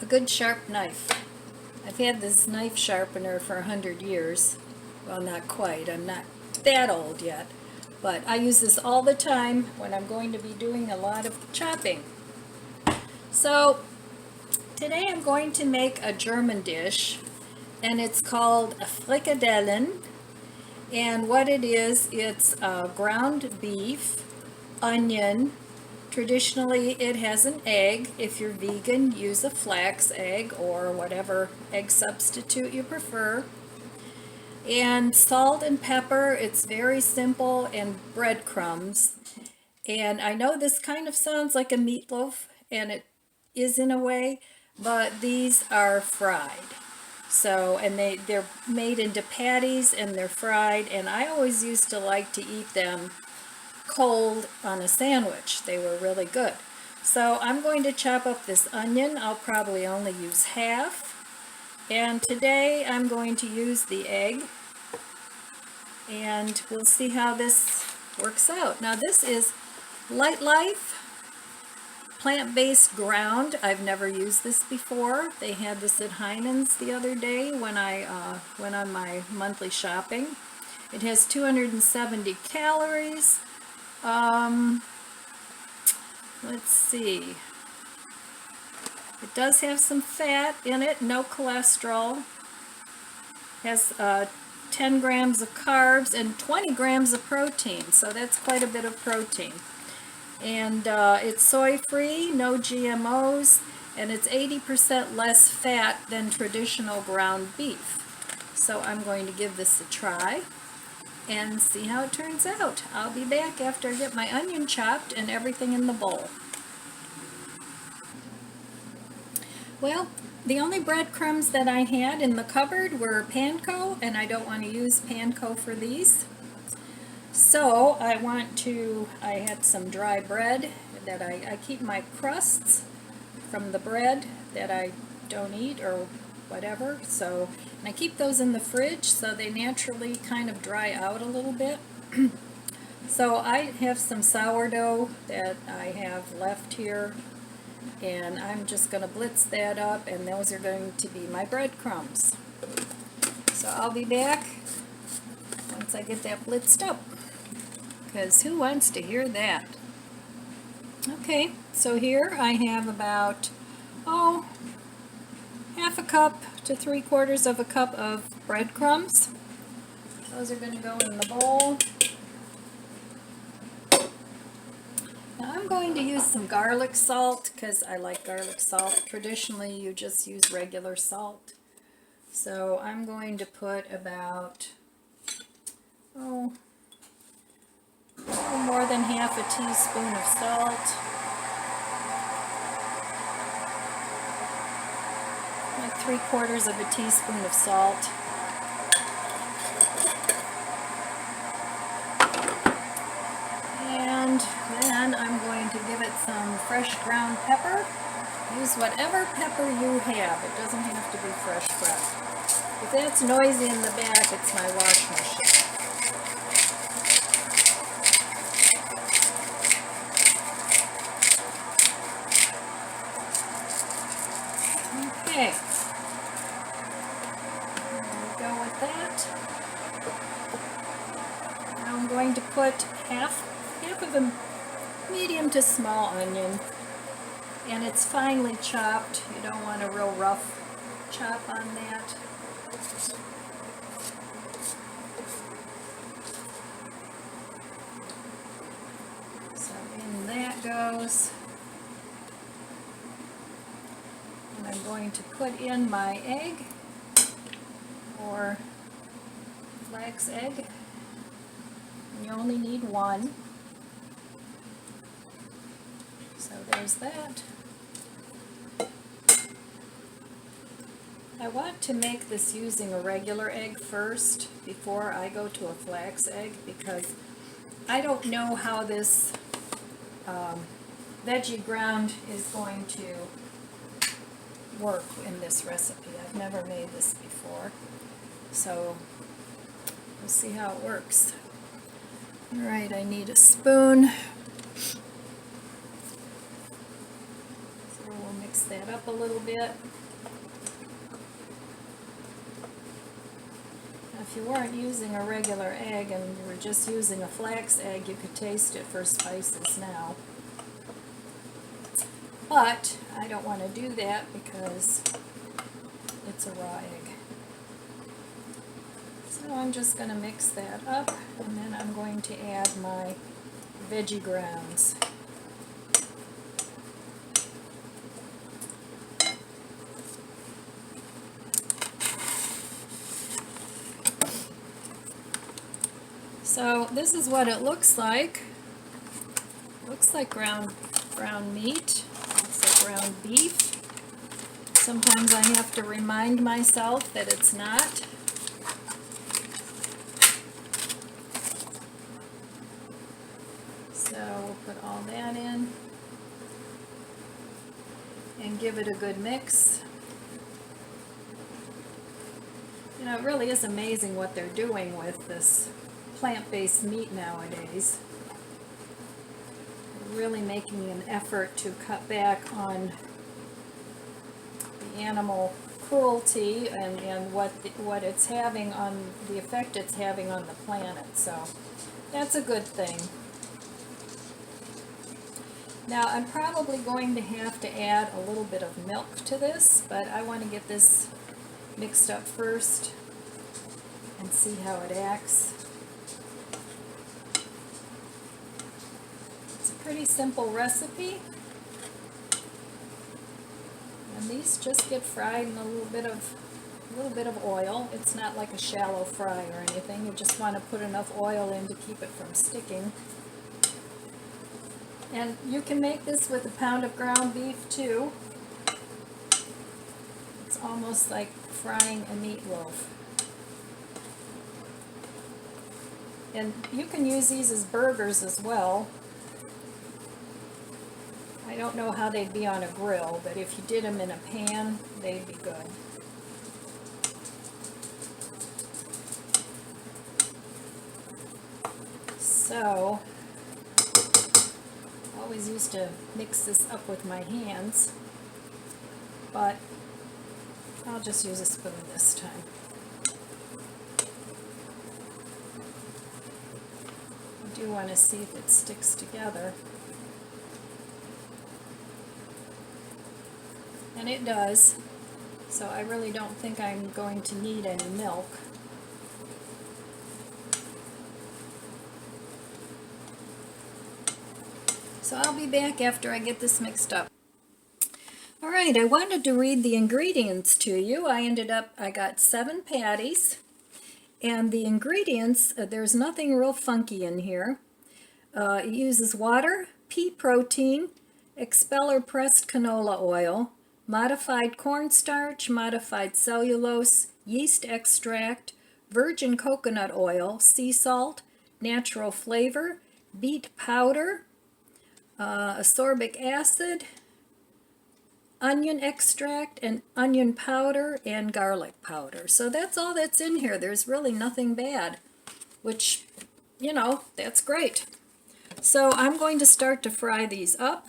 a good sharp knife. I've had this knife sharpener for 100 years. Well, not quite. I'm not that old yet. But I use this all the time when I'm going to be doing a lot of chopping. So today I'm going to make a German dish, and it's called a Frikadellen. And what it is, it's ground beef, onion. Traditionally it has an egg. If you're vegan, use a flax egg or whatever egg substitute you prefer. And salt and pepper. It's very simple, and breadcrumbs. And I know this kind of sounds like a meatloaf, and it is in a way, but these are fried. So, and they're made into patties and they're fried, and I always used to like to eat them cold on a sandwich. They were really good. So I'm going to chop up this onion. I'll probably only use half. And today I'm going to use the egg, and we'll see how this works out. Now this is Lightlife plant-based ground. I've never used this before. They had this at Heinen's the other day when I went on my monthly shopping. It has 270 calories. Let's see. It does have some fat in it, no cholesterol. Has 10 grams of carbs and 20 grams of protein, so that's quite a bit of protein. And it's soy-free, no GMOs, and it's 80% less fat than traditional ground beef. So I'm going to give this a try and see how it turns out. I'll be back after I get my onion chopped and everything in the bowl. Well, the only breadcrumbs that I had in the cupboard were panko, and I don't want to use panko for these. So I had some dry bread that I keep my crusts from the bread that I don't eat or whatever. So, and I keep those in the fridge so they naturally kind of dry out a little bit. So I have some sourdough that I have left here, and I'm just going to blitz that up, and those are going to be my breadcrumbs. So I'll be back once I get that blitzed up, because who wants to hear that? Okay, so here I have about, half a cup to 3/4 of a cup of breadcrumbs. Those are going to go in the bowl. Now I'm going to use some garlic salt because I like garlic salt. Traditionally you just use regular salt. So I'm going to put about, more than half a teaspoon of salt. Like 3/4 of a teaspoon of salt. And then I'm going to give it some fresh ground pepper. Use whatever pepper you have. It doesn't have to be fresh pressed. If that's noisy in the back, it's my wash machine. Okay. There we go with that. Now I'm going to put half of a medium to small onion, and it's finely chopped. You don't want a real rough chop on that. So in that goes. And I'm going to put in my egg, or flax egg. And you only need one. So there's that. I want to make this using a regular egg first before I go to a flax egg, because I don't know how this veggie ground is going to work in this recipe. I've never made this before, so we'll see how it works. Alright, I need a spoon. So we'll mix mix that up a little bit. If you weren't using a regular egg and you were just using a flax egg, you could taste it for spices now. But I don't want to do that because it's a raw egg. So I'm just going to mix that up, and then I'm going to add my veggie grounds. So this is what it looks like. Looks like ground meat. Looks like ground beef. Sometimes I have to remind myself that it's not. So we'll put all that in and give it a good mix. You know, it really is amazing what they're doing with this plant-based meat nowadays. They're really making an effort to cut back on the animal cruelty and what it's having on the effect it's having on the planet. So that's a good thing. Now I'm probably going to have to add a little bit of milk to this, but I want to get this mixed up first and see how it acts. It's a pretty simple recipe, and these just get fried in a little bit of oil. It's not like a shallow fry or anything. You just want to put enough oil in to keep it from sticking. And you can make this with a pound of ground beef too. It's almost like frying a meatloaf. And you can use these as burgers as well. I don't know how they'd be on a grill, but if you did them in a pan, they'd be good. So, I always used to mix this up with my hands, but I'll just use a spoon this time. I do want to see if it sticks together. And it does, so I really don't think I'm going to need any milk. So I'll be back after I get this mixed up. Alright, I wanted to read the ingredients to you. I got 7 patties, and the ingredients, there's nothing real funky in here. It uses water, pea protein, expeller pressed canola oil, modified cornstarch, modified cellulose, yeast extract, virgin coconut oil, sea salt, natural flavor, beet powder, ascorbic acid, onion extract, and onion powder, and garlic powder. So that's all that's in here. There's really nothing bad, which, you know, that's great. So I'm going to start to fry these up,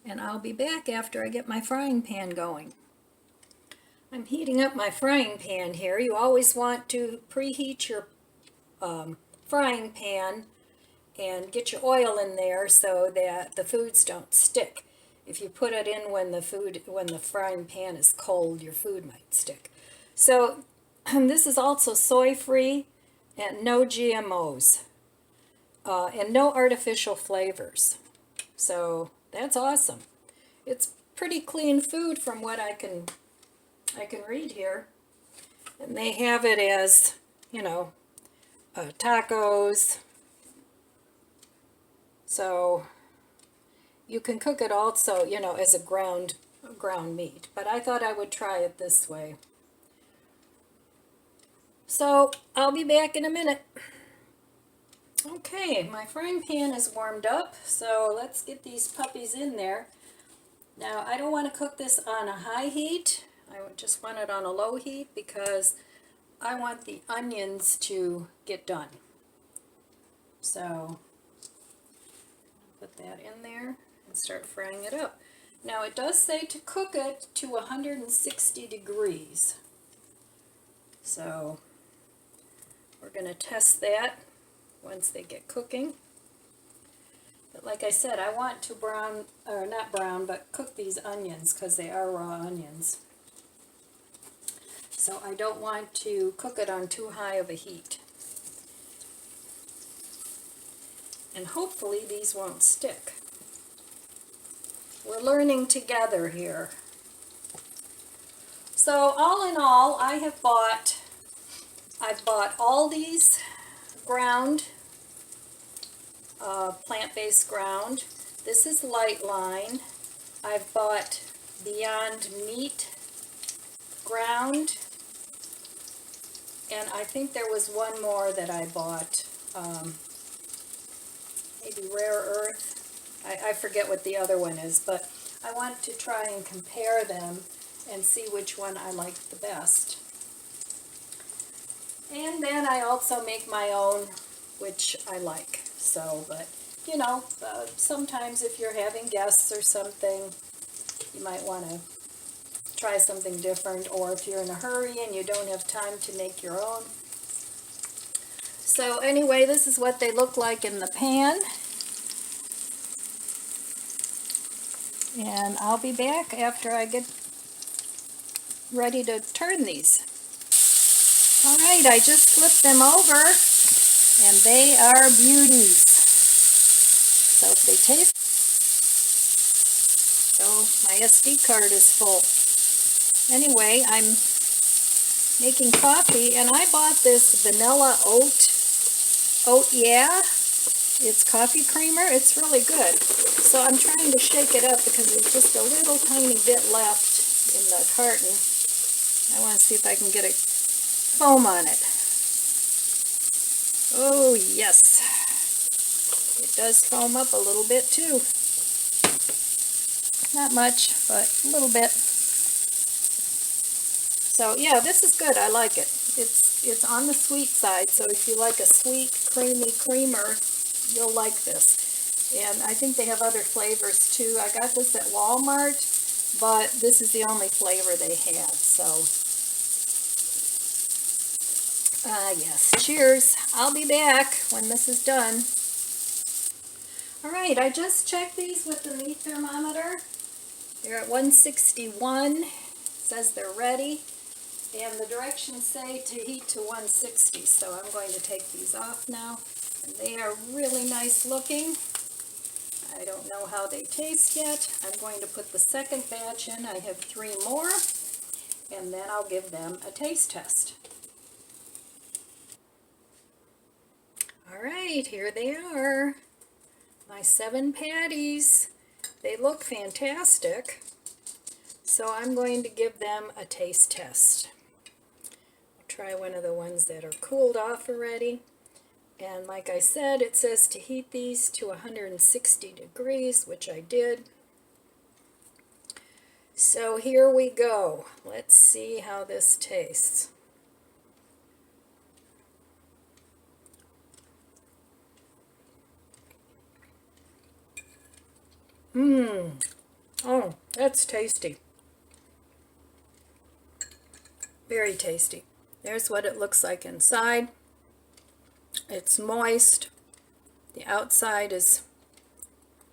and I'll be back after I get my frying pan going. I'm heating up my frying pan here. You always want to preheat your frying pan and get your oil in there so that the foods don't stick. If you put it in when the frying pan is cold, your food might stick. So this is also soy-free and no GMOs and no artificial flavors. So that's awesome. It's pretty clean food from what I can read here. And they have it as, you know, tacos. So you can cook it also, you know, as a ground meat. But I thought I would try it this way. So I'll be back in a minute. Okay, my frying pan is warmed up, so let's get these puppies in there. Now, I don't want to cook this on a high heat. I just want it on a low heat because I want the onions to get done. So, put that in there and start frying it up. Now it does say to cook it to 160 degrees. So we're going to test that once they get cooking. But like I said, I want to brown, or not brown, but cook these onions because they are raw onions. So I don't want to cook it on too high of a heat. And hopefully these won't stick. We're learning together here. So all in all, I've bought all these ground, plant-based ground. This is Lightline. I've bought Beyond Meat ground. And I think there was one more that I bought, maybe Rare Earth. I forget what the other one is, but I want to try and compare them and see which one I like the best. And then I also make my own, which I like. So, but, you know, sometimes if you're having guests or something, you might want to try something different, or if you're in a hurry and you don't have time to make your own. So anyway, this is what they look like in the pan. And I'll be back after I get ready to turn these. All right, I just flipped them over, and they are beauties. So if they taste, oh, my SD card is full. Anyway, I'm making coffee, and I bought this vanilla oat yeah. It's coffee creamer. It's really good. So I'm trying to shake it up because there's just a little tiny bit left in the carton. I want to see if I can get a foam on it. Oh yes, it does foam up a little bit too. Not much, but a little bit. So yeah, this is good. I like it. It's on the sweet side, so if you like a sweet, creamy creamer, you'll like this. And I think they have other flavors too. I got this at Walmart, but this is the only flavor they had. So yes, cheers. I'll be back when this is done. All right, I just checked these with the meat thermometer. They're at 161. It says they're ready. And the directions say to heat to 160. So I'm going to take these off now. And they are really nice looking. I don't know how they taste yet. I'm going to put the second batch in. I have 3 more. And then I'll give them a taste test. All right, here they are. My 7 patties. They look fantastic. So I'm going to give them a taste test. I'll try one of the ones that are cooled off already. And like I said, it says to heat these to 160 degrees, which I did. So here we go. Let's see how this tastes. Oh, that's tasty. Very tasty. There's what it looks like inside. It's moist. The outside is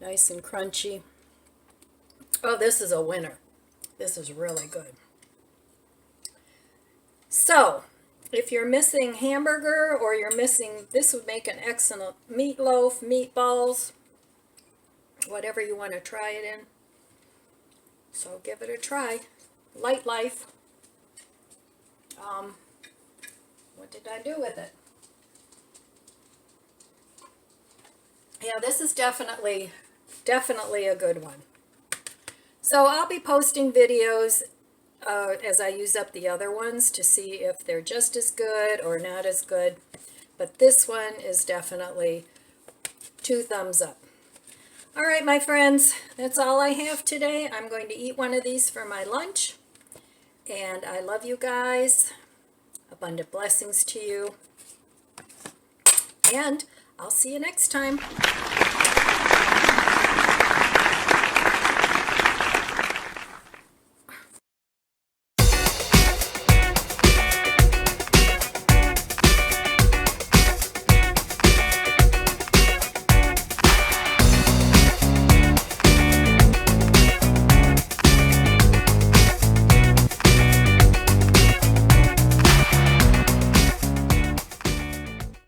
nice and crunchy. Oh, this is a winner. This is really good. So, if you're missing hamburger or you're missing, this would make an excellent meatloaf, meatballs, whatever you want to try it in. So give it a try. Lightlife. What did I do with it? Yeah, this is definitely a good one. So I'll be posting videos as I use up the other ones to see if they're just as good or not as good. But this one is definitely 2 thumbs up. All right, my friends, that's all I have today. I'm going to eat one of these for my lunch. And I love you guys. Abundant blessings to you. And I'll see you next time.